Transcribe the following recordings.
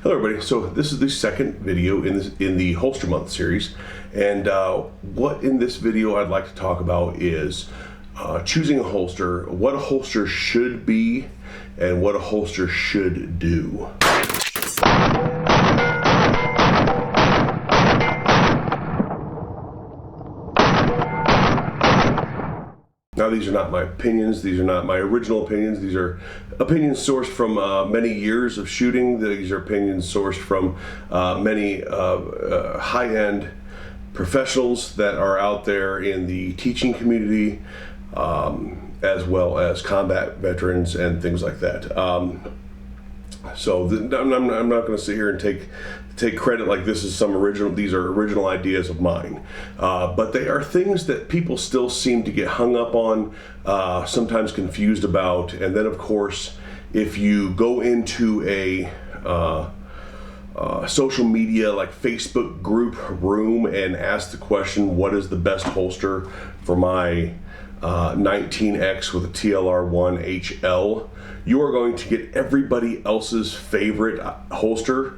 Hello everybody, so this is the second video in the Holster Month series, and what in this video I'd like to talk about is choosing a holster, what a holster should be, and what a holster should do. Now, these are not my opinions, these are not my original opinions, these are opinions sourced from many years of shooting. These are opinions sourced from many high-end professionals that are out there in the teaching community, as well as combat veterans and things like that. I'm not going to sit here and take credit like this is some original. These are original ideas of mine, but they are things that people still seem to get hung up on, sometimes confused about. And then, of course, if you go into a social media like Facebook group room and ask the question, "What is the best holster for my 19X with a TLR1 HL?" you are going to get everybody else's favorite holster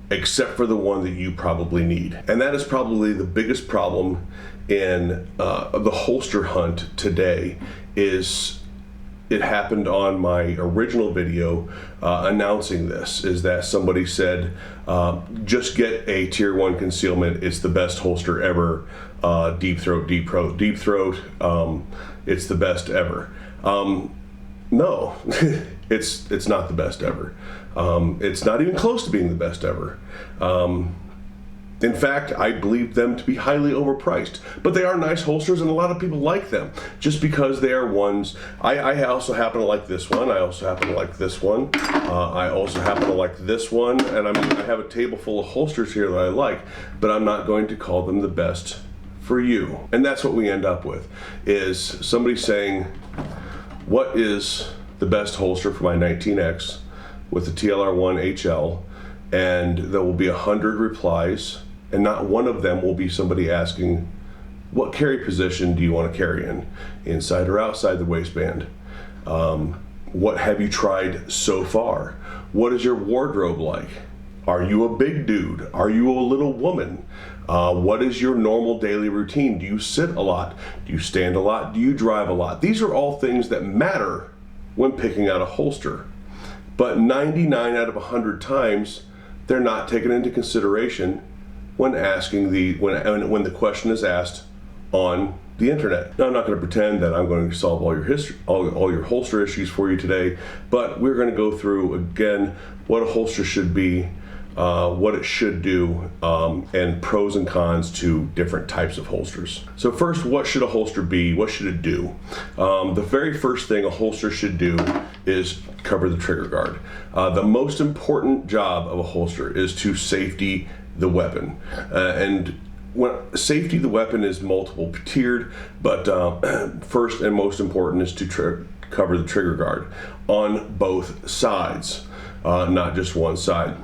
except for the one that you probably need. And that is probably the biggest problem in the holster hunt today. Is it happened on my original video announcing this, is that somebody said, just get a tier 1 concealment, it's the best holster ever, deep throat, it's the best ever. No, it's not the best ever. It's not even close to being the best ever. In fact, I believe them to be highly overpriced, but they are nice holsters and a lot of people like them just because they are ones. I also happen to like this one. I also happen to like this one. I also happen to like this one. And I mean, I have a table full of holsters here that I like, but I'm not going to call them the best for you. And that's what we end up with, is somebody saying, what is the best holster for my 19X with the TLR1 HL? And there will be 100 replies, and not one of them will be somebody asking, what carry position do you want to carry in? Inside or outside the waistband? What have you tried so far? What is your wardrobe like? Are you a big dude? Are you a little woman? What is your normal daily routine? Do you sit a lot? Do you stand a lot? Do you drive a lot? These are all things that matter when picking out a holster. But 99 out of 100 times, they're not taken into consideration when asking when the question is asked on the internet. Now, I'm not going to pretend that I'm going to solve all your holster issues for you today, but we're going to go through again what a holster should be, what it should do, and pros and cons to different types of holsters. So first, what should a holster be? What should it do? The very first thing a holster should do is cover the trigger guard. The most important job of a holster is to safety the weapon. And when safety the weapon is multiple tiered, but first and most important is to cover the trigger guard on both sides, not just one side.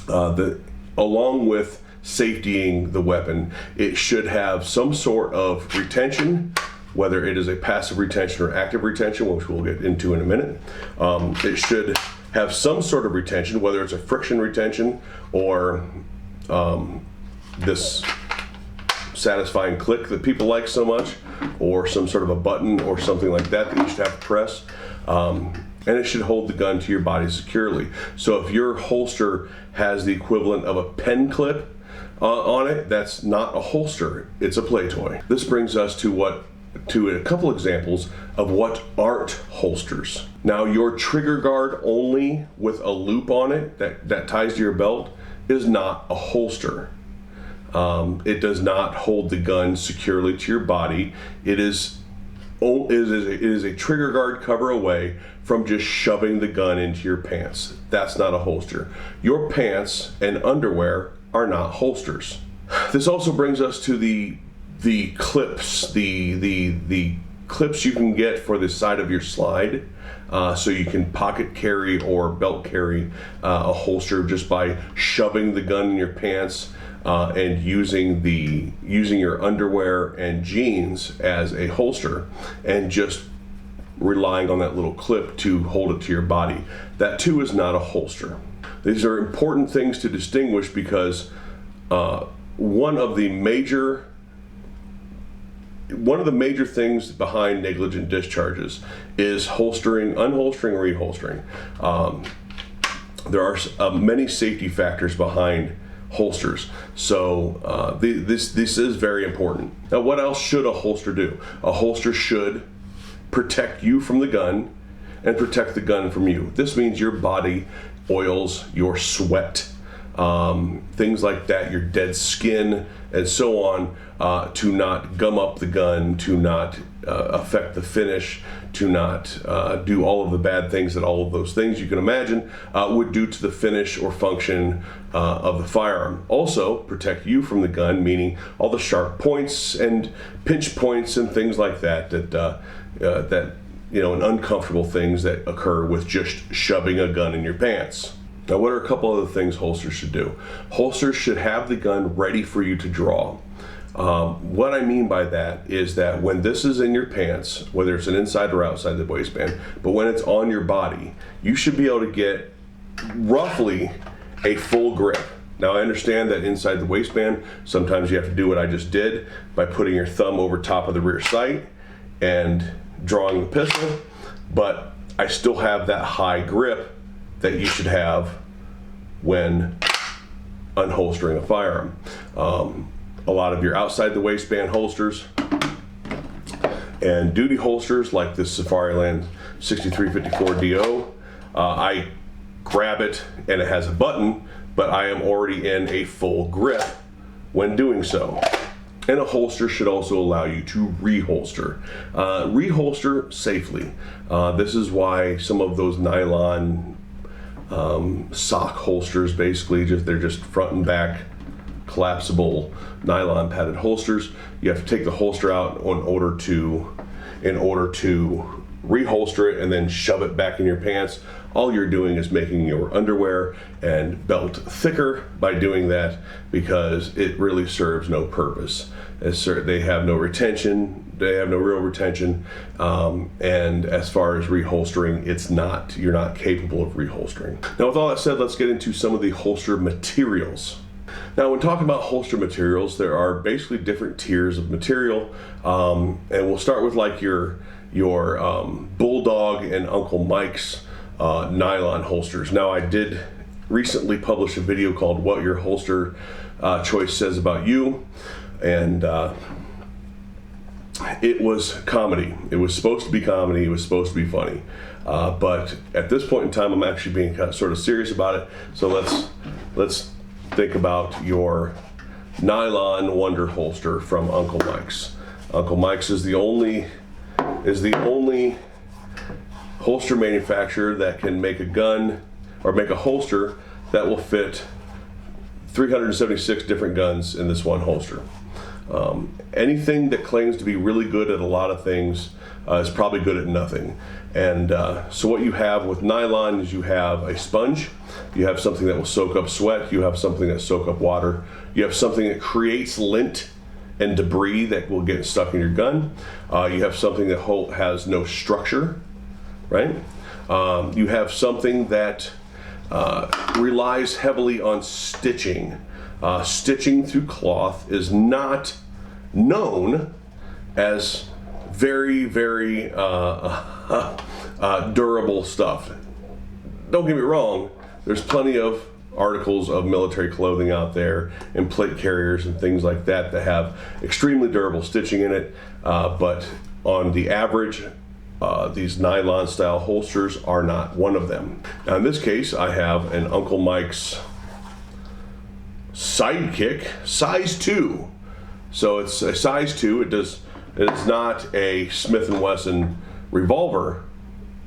Along with safetying the weapon, it should have some sort of retention, whether it is a passive retention or active retention, which we'll get into in a minute. It should have some sort of retention, whether it's a friction retention or this satisfying click that people like so much, or some sort of a button or something like that that you should have to press. And it should hold the gun to your body securely. So if your holster has the equivalent of a pen clip on it, that's not a holster, it's a play toy. This brings us to a couple examples of what aren't holsters. Now, your trigger guard only with a loop on it that ties to your belt is not a holster. It does not hold the gun securely to your body. It is a trigger guard cover away from just shoving the gun into your pants. That's not a holster. Your pants and underwear are not holsters. This also brings us to the clips, the clips you can get for the side of your slide, so you can pocket carry or belt carry a holster just by shoving the gun in your pants and using your underwear and jeans as a holster, and just relying on that little clip to hold it to your body. That too is not a holster. These are important things to distinguish because one of the major things behind negligent discharges is unholstering, reholstering. There are many safety factors behind holsters, so this is very important. Now, what else should a holster do? A holster should protect you from the gun and protect the gun from you. This means your body oils, your sweat, things like that, your dead skin, and so on, to not gum up the gun, to not affect the finish, to not do all of the bad things that all of those things you can imagine would do to the finish or function of the firearm. Also, protect you from the gun, meaning all the sharp points and pinch points and things like that, and uncomfortable things that occur with just shoving a gun in your pants. Now, what are a couple other things holsters should do? Holsters should have the gun ready for you to draw. What I mean by that is that when this is in your pants, whether it's an inside or outside the waistband, but when it's on your body, you should be able to get roughly a full grip. Now, I understand that inside the waistband, sometimes you have to do what I just did by putting your thumb over top of the rear sight and drawing the pistol, but I still have that high grip that you should have when unholstering a firearm. A lot of your outside the waistband holsters and duty holsters like this Safariland 6354DO, I grab it and it has a button, but I am already in a full grip when doing so. And a holster should also allow you to reholster. Reholster safely. This is why some of those nylon sock holsters, basically they're just front and back collapsible nylon padded holsters. You have to take the holster out in order to reholster it and then shove it back in your pants. All you're doing is making your underwear and belt thicker by doing that, because it really serves no purpose. They have no retention, they have no real retention, and as far as reholstering, you're not capable of reholstering. Now, with all that said, let's get into some of the holster materials. Now, when talking about holster materials, there are basically different tiers of material, and we'll start with like your Bulldog and Uncle Mike's nylon holsters. Now, I did recently publish a video called "What Your Holster Choice Says About You," and it was comedy. It was supposed to be comedy. It was supposed to be funny, but at this point in time, I'm actually being sort of serious about it. So let's think about your nylon Wonder holster from Uncle Mike's. Uncle Mike's is the only holster manufacturer that can make a gun or make a holster that will fit 376 different guns in this one holster. Anything that claims to be really good at a lot of things is probably good at nothing. And so what you have with nylon is you have a sponge, you have something that will soak up sweat, you have something that soak up water, you have something that creates lint and debris that will get stuck in your gun. You have something that has no structure, right? You have something that relies heavily on stitching. Stitching through cloth is not known as very, very durable stuff. Don't get me wrong, there's plenty of articles of military clothing out there and plate carriers and things like that that have extremely durable stitching in it, but on the average, these nylon style holsters are not one of them. Now, in this case, I have an Uncle Mike's Sidekick size 2. So it's a size 2. It's not a Smith & Wesson revolver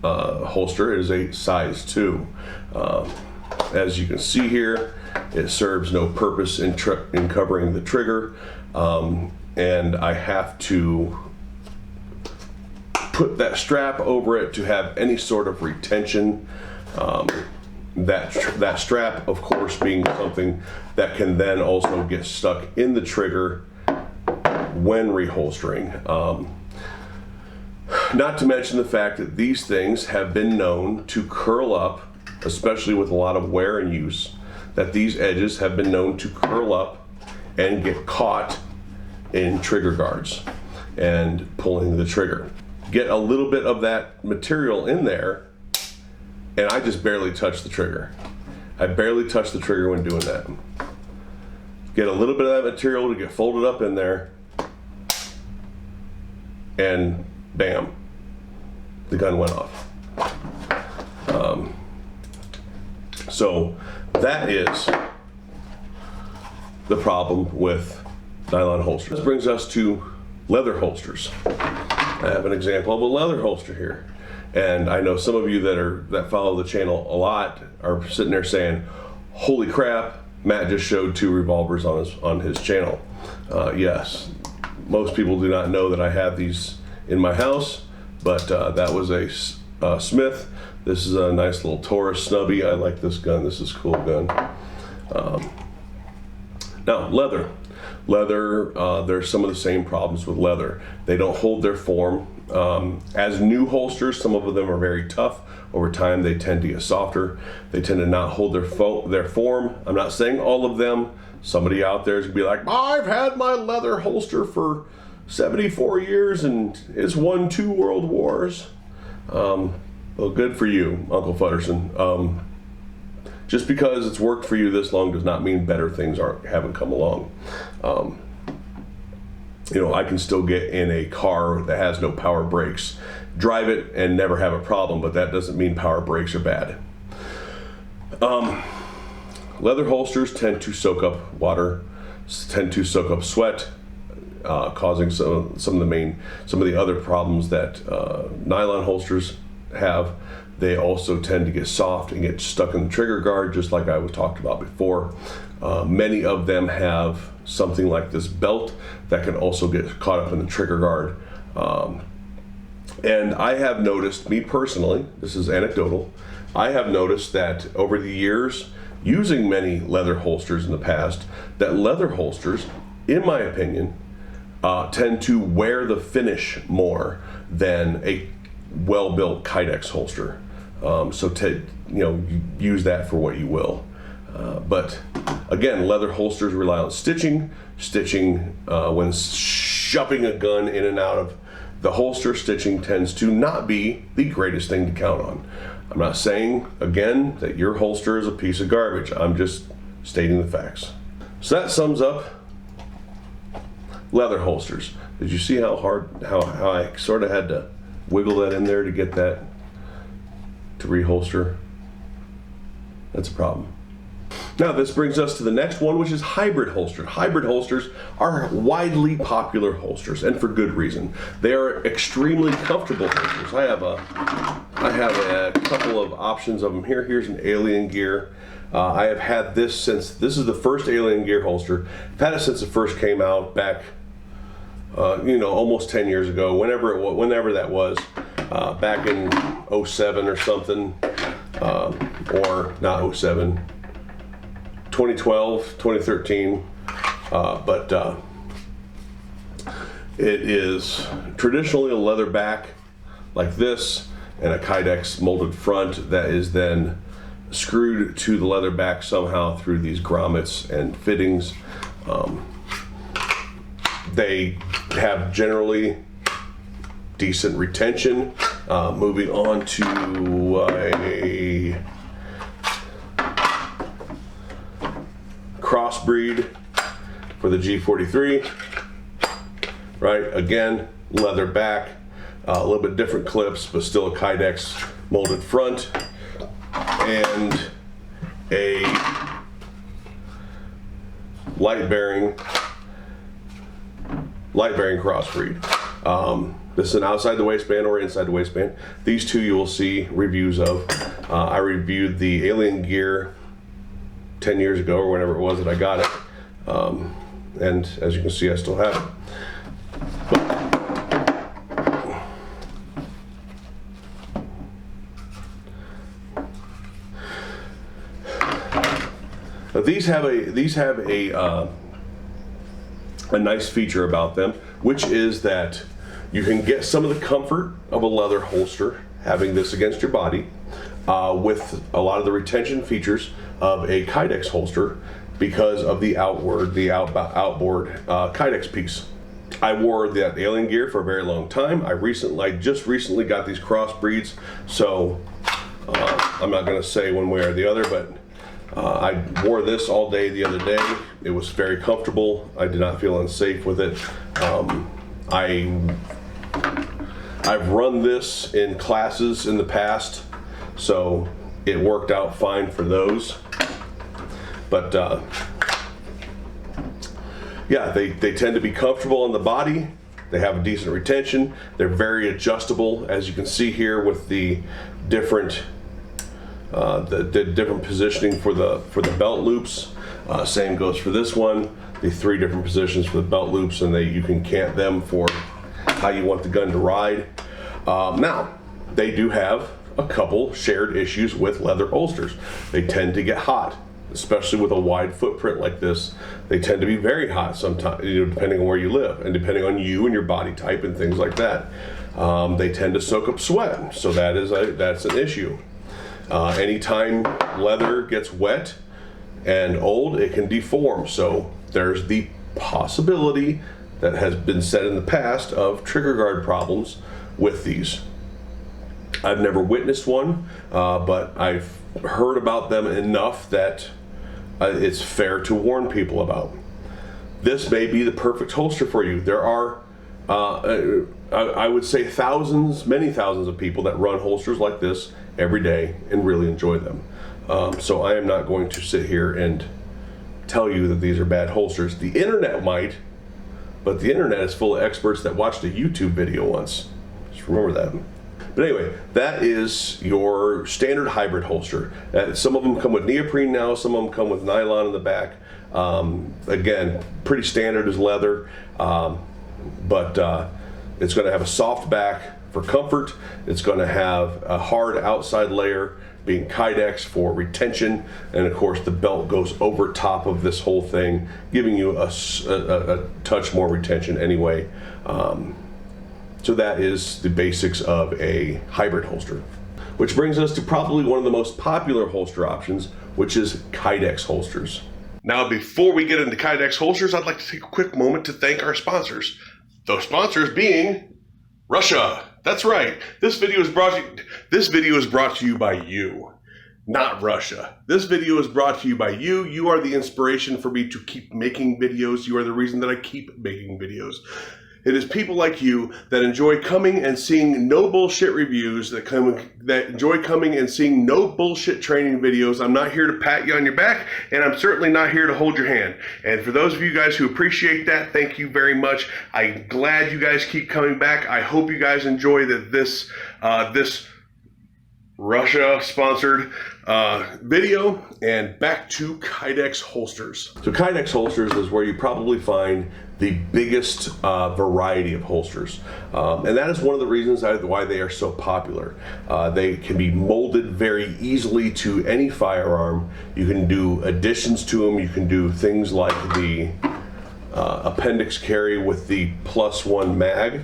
holster. It is a size 2. As you can see here, it serves no purpose in covering the trigger, and I have to put that strap over it to have any sort of retention. That strap, of course, being something that can then also get stuck in the trigger when reholstering. Not to mention the fact that these things have been known to curl up especially with a lot of wear and use, that these edges have been known to curl up and get caught in trigger guards and pulling the trigger. Get a little bit of that material in there, and I just barely touch the trigger. I barely touch the trigger when doing that. Get a little bit of that material to get folded up in there, and bam, the gun went off. So that is the problem with nylon holsters. This brings us to leather holsters. I have an example of a leather holster here. And I know some of you that follow the channel a lot are sitting there saying, holy crap, Matt just showed 2 revolvers on his channel. Yes, most people do not know that I have these in my house, but that was a Smith. This is a nice little Taurus snubby. I like this gun. This is a cool gun. Now, leather. There's some of the same problems with leather. They don't hold their form. As new holsters, some of them are very tough. Over time, they tend to get softer. They tend to not hold their form. I'm not saying all of them. Somebody out there is gonna be like, I've had my leather holster for 74 years and it's won 2 world wars. Well, good for you, Uncle Futterson. Just because it's worked for you this long does not mean better things haven't come along. I can still get in a car that has no power brakes, drive it and never have a problem, but that doesn't mean power brakes are bad. Leather holsters tend to soak up water, tend to soak up sweat, causing some of the other problems that nylon holsters have. They also tend to get soft and get stuck in the trigger guard, just like I was talked about before. Many of them have something like this belt that can also get caught up in the trigger guard. And I have noticed, me personally, this is anecdotal, I have noticed that over the years, using many leather holsters in the past, that leather holsters, in my opinion, tend to wear the finish more than a well-built Kydex holster. So use that for what you will. But again, leather holsters rely on stitching when shoving a gun in and out of the holster. Stitching tends to not be the greatest thing to count on. I'm not saying, again, that your holster is a piece of garbage. I'm just stating the facts. So that sums up leather holsters. Did you see how I sort of had to wiggle that in there to get that to reholster? That's a problem. Now this brings us to the next one, which is hybrid holsters. Hybrid holsters are widely popular holsters, and for good reason. They are extremely comfortable holsters. I have a couple of options of them here. Here's an Alien Gear. I have had this this is the first Alien Gear holster. I've had it since it first came out back, almost 10 years ago, whenever that was, back in 07 or something, or not 07, 2012, 2013, but it is traditionally a leather back like this and a Kydex molded front that is then screwed to the leather back somehow through these grommets and fittings. They have generally decent retention. Moving on to a crossbreed for the G43, right? Again, leather back, a little bit different clips, but still a Kydex molded front, and a light bearing crossbreed. This is an outside the waistband or inside the waistband. These two you will see reviews of. I reviewed the Alien Gear 10 years ago or whenever it was that I got it. And as you can see, I still have it. But these have a nice feature about them, which is that you can get some of the comfort of a leather holster having this against your body, with a lot of the retention features of a Kydex holster because of the outboard Kydex piece. I wore that alien gear for a very long time. I just recently got these crossbreeds, so I'm not going to say one way or the other, but I wore this all day the other day. It was very comfortable. I did not feel unsafe with it. I've run this in classes in the past, so it worked out fine for those. But yeah, they tend to be comfortable on the body. They have a decent retention. They're very adjustable, as you can see here with the different different positioning for the belt loops. Same goes for this one. The 3 different positions for the belt loops, and you can cant them for how you want the gun to ride. Now, they do have a couple shared issues with leather holsters. They tend to get hot, especially with a wide footprint like this. They tend to be very hot sometimes, depending on where you live and depending on you and your body type and things like that. They tend to soak up sweat, so that's an issue. Anytime leather gets wet and old, it can deform. So there's the possibility that has been said in the past of trigger guard problems with these. I've never witnessed one, but I've heard about them enough that it's fair to warn people about. This may be the perfect holster for you. There are, I would say, many thousands of people that run holsters like this every day and really enjoy them. So I am not going to sit here and tell you that these are bad holsters. The internet might, but the internet is full of experts that watched a YouTube video once. Just remember that. But anyway, that is your standard hybrid holster. Some of them come with neoprene now, some of them come with nylon in the back. Again, pretty standard as leather, but it's going to have a soft back for comfort. It's going to have a hard outside layer being Kydex for retention, and of course the belt goes over top of this whole thing, giving you a touch more retention anyway. So that is the basics of a hybrid holster. Which brings us to probably one of the most popular holster options, which is Kydex holsters. Now, before we get into Kydex holsters, I'd like to take a quick moment to thank our sponsors. Those sponsors being Russia. That's right. This video is brought to you by you, not Russia. This video is brought to you by you. You are the inspiration for me to keep making videos. You are the reason that I keep making videos. It is people like you that enjoy coming and seeing no bullshit reviews, that enjoy coming and seeing no bullshit training videos. I'm not here to pat you on your back, and I'm certainly not here to hold your hand. And for those of you guys who appreciate that, thank you very much. I'm glad you guys keep coming back. I hope you guys enjoy this Russia-sponsored video. And back to Kydex holsters. So Kydex holsters is where you probably find the biggest variety of holsters. And that is one of the reasons why they are so popular. They can be molded very easily to any firearm. You can do additions to them. You can do things like the appendix carry with the +1 mag,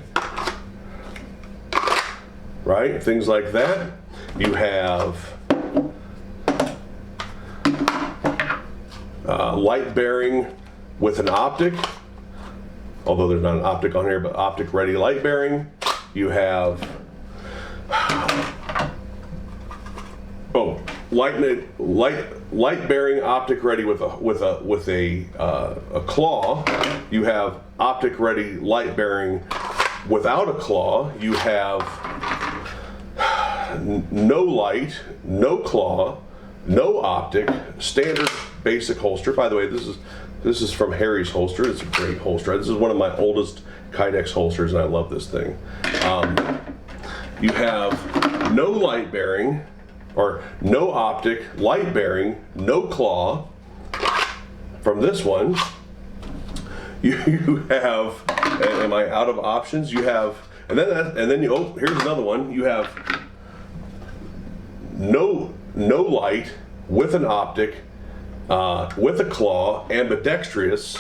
right? Things like that. You have light bearing with an optic, although there's not an optic on here, but optic ready light bearing. You have light bearing optic ready with a claw. You have optic ready light bearing without a claw. You have no light, no claw, no optic, standard basic holster. By the way, this is from Harry's holster. It's a great holster. This is one of my oldest Kydex holsters, and I love this thing. You have no light bearing, or no optic, light bearing, no claw. From this one, you have, am I out of options? You have, and then here's another one. You have no light with an optic, with a claw, ambidextrous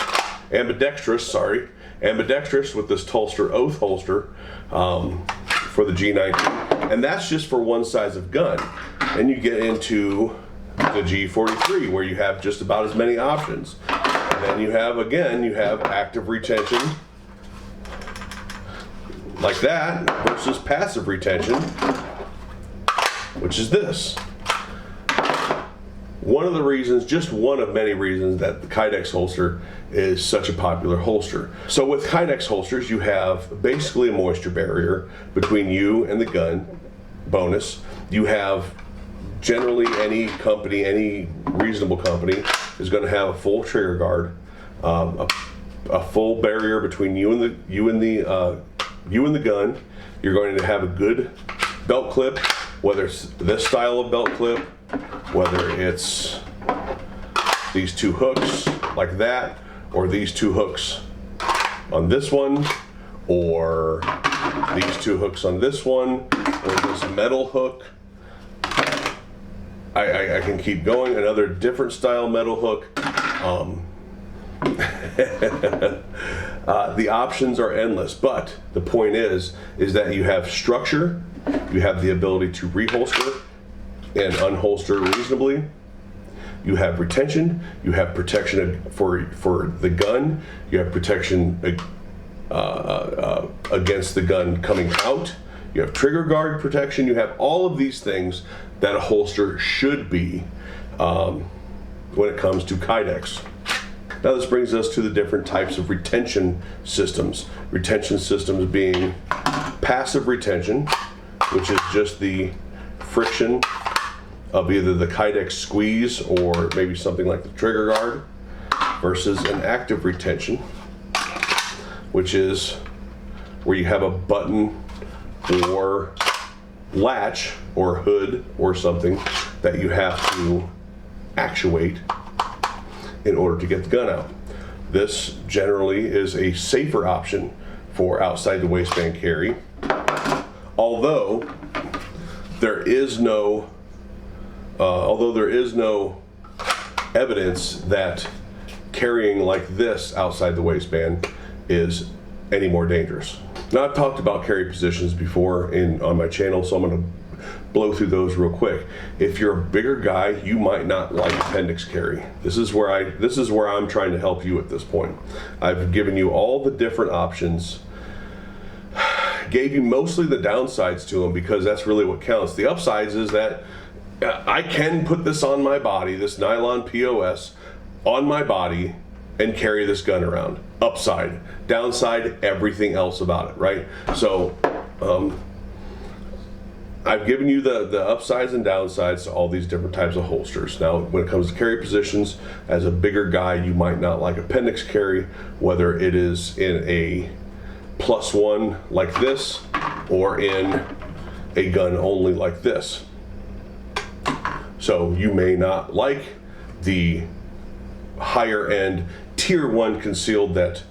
with this Tulster Oath holster for the G19. And that's just for one size of gun. And you get into the G43 where you have just about as many options. And then you have, again, you have active retention like that versus passive retention, which is this. One of the reasons, just one of many reasons, that the Kydex holster is such a popular holster. So with Kydex holsters, you have basically a moisture barrier between you and the gun. Bonus, you have generally any company, any reasonable company is going to have a full trigger guard, a full barrier between you and the gun. You're going to have a good belt clip, whether it's this style of belt clip, whether it's these two hooks like that, or these two hooks on this one, or these two hooks on this one, or this metal hook. I can keep going. Another different style metal hook. The options are endless, but the point is that you have structure, you have the ability to reholster and unholster reasonably. You have retention, you have protection for the gun, you have protection against the gun coming out, you have trigger guard protection, you have all of these things that a holster should be when it comes to Kydex. Now this brings us to the different types of retention systems. Retention systems being passive retention, which is just the friction of either the Kydex squeeze or maybe something like the trigger guard, versus an active retention, which is where you have a button or latch or hood or something that you have to actuate in order to get the gun out. This generally is a safer option for outside the waistband carry, although there is no evidence that carrying like this outside the waistband is any more dangerous. Now, I've talked about carry positions before on my channel, so I'm going to blow through those real quick. If you're a bigger guy, you might not like appendix carry. This is where I'm trying to help you at this point. I've given you all the different options, gave you mostly the downsides to them because that's really what counts. The upsides is that I can put this on my body, this nylon POS on my body, and carry this gun around. Upside. Downside, everything else about it, right? So I've given you the upsides and downsides to all these different types of holsters. Now, when it comes to carry positions, as a bigger guy, you might not like appendix carry, whether it is in a +1 like this or in a gun only like this. So you may not like the higher end tier 1 concealed that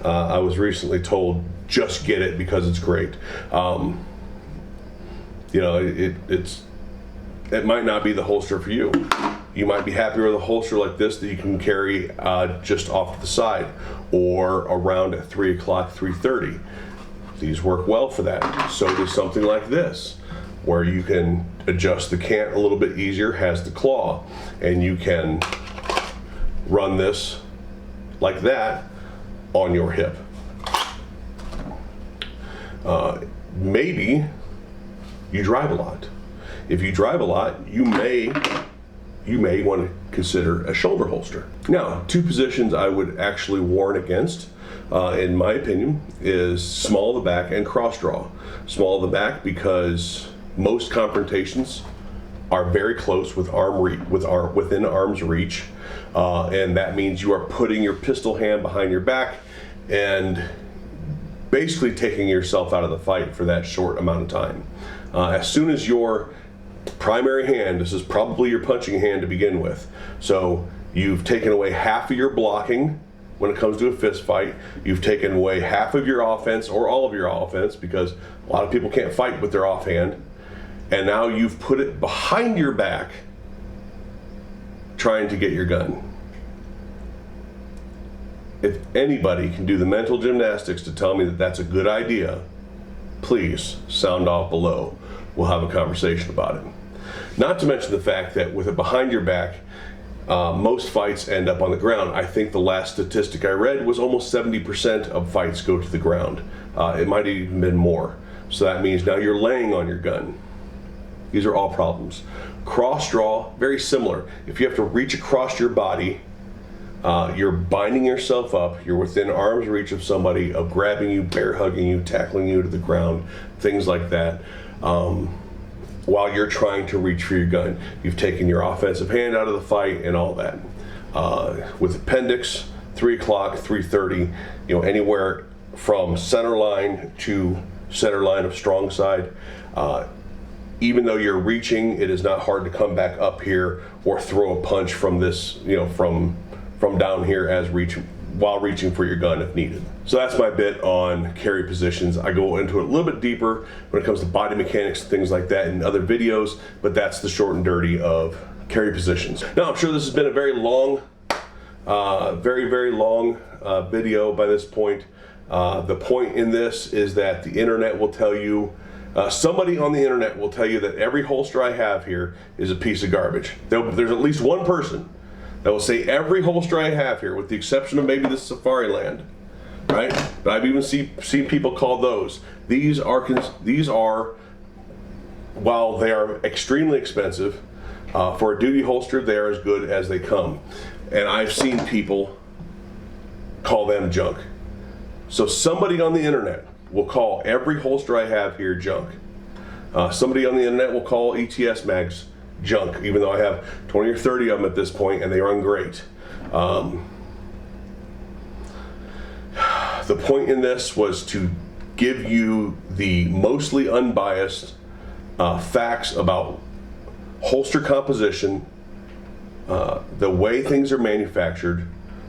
I was recently told just get it because it's great. You know, it might not be the holster for you. You might be happier with a holster like this that you can carry just off to the side or around at 3 o'clock, 3:30. These work well for that. So does something like this, where you can adjust the cant a little bit easier, has the claw, and you can run this like that on your hip. Maybe you drive a lot. If you drive a lot, you may want to consider a shoulder holster. Now, two positions I would actually warn against, in my opinion, is small of the back and cross draw. Small of the back because most confrontations are very close with within arm's reach, and that means you are putting your pistol hand behind your back and basically taking yourself out of the fight for that short amount of time. As soon as your primary hand, this is probably your punching hand to begin with, so you've taken away half of your blocking when it comes to a fist fight, you've taken away half of your offense or all of your offense, because a lot of people can't fight with their offhand, and now you've put it behind your back trying to get your gun. If anybody can do the mental gymnastics to tell me that that's a good idea, please sound off below. We'll have a conversation about it. Not to mention the fact that with it behind your back, most fights end up on the ground. I think the last statistic I read was almost 70% of fights go to the ground. It might have even been more. So that means now you're laying on your gun. These are all problems. Cross draw, very similar. If you have to reach across your body, you're binding yourself up, you're within arm's reach of somebody, of grabbing you, bear hugging you, tackling you to the ground, things like that, while you're trying to reach for your gun. You've taken your offensive hand out of the fight and all that. With appendix, 3 o'clock, 3:30, anywhere from center line to center line of strong side. Even though you're reaching, it is not hard to come back up here or throw a punch from this, from down here while reaching for your gun if needed. So that's my bit on carry positions. I go into it a little bit deeper when it comes to body mechanics and things like that in other videos, but that's the short and dirty of carry positions. Now, I'm sure this has been a very long, very long video by this point. The point in this is that the internet will tell you, somebody on the internet will tell you that every holster I have here is a piece of garbage. There's at least one person that will say every holster I have here, with the exception of maybe the Safari Land, right? But I've even seen people call those. These are, while they are extremely expensive, for a duty holster, they are as good as they come. And I've seen people call them junk. So somebody on the internet will call every holster I have here junk. Somebody on the internet will call ETS mags junk, even though I have 20 or 30 of them at this point and they run great. The point in this was to give you the mostly unbiased facts about holster composition, the way things are manufactured,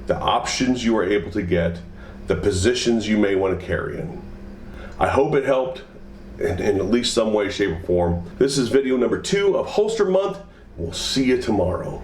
the options you are able to get, the positions you may want to carry in. I hope it helped in at least some way, shape, or form. This is video number 2 of Holster Month. We'll see you tomorrow.